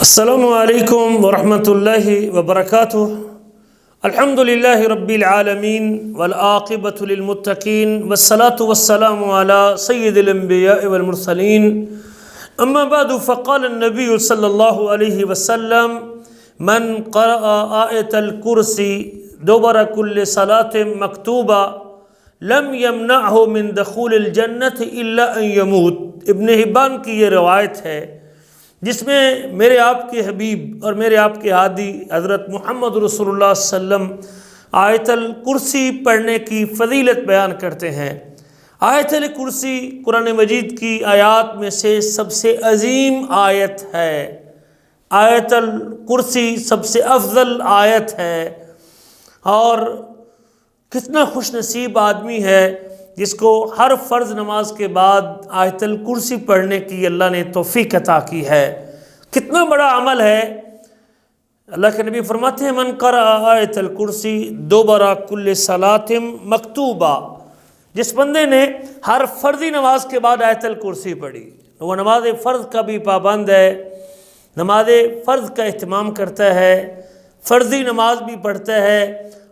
السلام علیکم ورحمۃ اللہ وبرکاتہ۔ الحمد للہ رب العالمین والعاقبۃ للمتقین والصلاة والسلام علی سید الانبیاء والمرسلین، اما بعد فقال النبی صلی اللہ علیہ وسلم من قرأ آیۃ الکرسی دبر کل صلاۃ مکتوبہ لم یمنعہ من دخول الجنۃ الا ان یموت۔ ابن حبان کی یہ روایت ہے جس میں میرے آپ کے حبیب اور میرے آپ کے ہادی حضرت محمد رسول اللہ صلی اللہ علیہ وسلم آیت الکرسی پڑھنے کی فضیلت بیان کرتے ہیں۔ آیت الکرسی قرآن مجید کی آیات میں سے سب سے عظیم آیت ہے۔ آیت الکرسی سب سے افضل آیت ہے، اور کتنا خوش نصیب آدمی ہے جس کو ہر فرض نماز کے بعد آیت الکرسی پڑھنے کی اللہ نے توفیق عطا کی ہے۔ کتنا بڑا عمل ہے۔ اللہ کے نبی فرماتے ہیں من قرأ آیت الکرسی دبر کل صلاۃ مکتوبہ، جس بندے نے ہر فرضی نماز کے بعد آیت الکرسی پڑھی، وہ نماز فرض کا بھی پابند ہے، نماز فرض کا اہتمام کرتا ہے، فرضی نماز بھی پڑھتا ہے،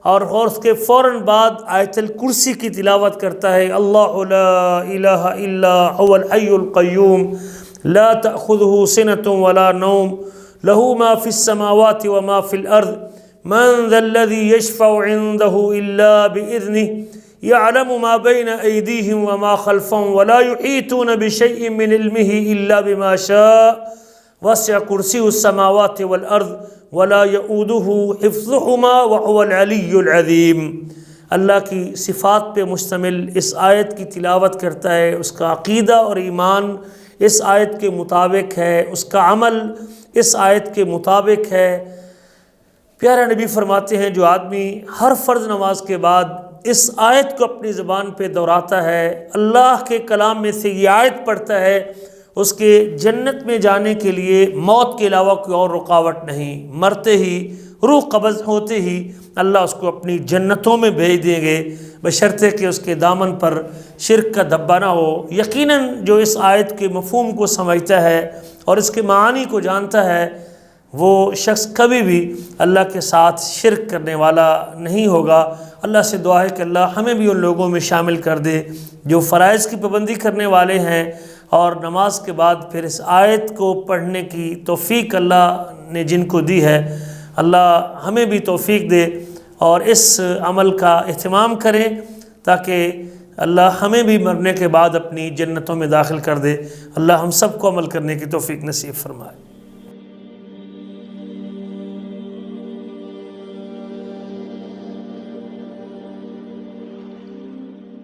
اور اس کے فوراً بعد آیت الکرسی کی تلاوت کرتا ہے۔ اللہ لا الہ الا هو الحی القیوم لا تأخذہ سنۃ ولا نوم لہ ما فی السماوات وما فی الارض من ذا الذی یشفع عنده الا بإذنہ یعلم ما بین ایدیہم وما خلفہم ولا یحیطون بشیء من علمہ الا بما شاء وسع کرسیہ السماوات والارض ولا یؤودہ حفظہما وہو العلی العظیم۔ اللہ کی صفات پہ مشتمل اس آیت کی تلاوت کرتا ہے، اس کا عقیدہ اور ایمان اس آیت کے مطابق ہے، اس کا عمل اس آیت کے مطابق ہے۔ پیارا نبی فرماتے ہیں جو آدمی ہر فرض نماز کے بعد اس آیت کو اپنی زبان پہ دہراتا ہے، اللہ کے کلام میں سے یہ آیت پڑھتا ہے، اس کے جنت میں جانے کے لیے موت کے علاوہ کوئی اور رکاوٹ نہیں۔ مرتے ہی، روح قبض ہوتے ہی اللہ اس کو اپنی جنتوں میں بھیج دیں گے، بشرطے کہ اس کے دامن پر شرک کا دھبا نہ ہو۔ یقیناً جو اس آیت کے مفہوم کو سمجھتا ہے اور اس کے معانی کو جانتا ہے، وہ شخص کبھی بھی اللہ کے ساتھ شرک کرنے والا نہیں ہوگا۔ اللہ سے دعا ہے کہ اللہ ہمیں بھی ان لوگوں میں شامل کر دے جو فرائض کی پابندی کرنے والے ہیں، اور نماز کے بعد پھر اس آیت کو پڑھنے کی توفیق اللہ نے جن کو دی ہے، اللہ ہمیں بھی توفیق دے اور اس عمل کا اہتمام کریں تاکہ اللہ ہمیں بھی مرنے کے بعد اپنی جنتوں میں داخل کر دے۔ اللہ ہم سب کو عمل کرنے کی توفیق نصیب فرمائے۔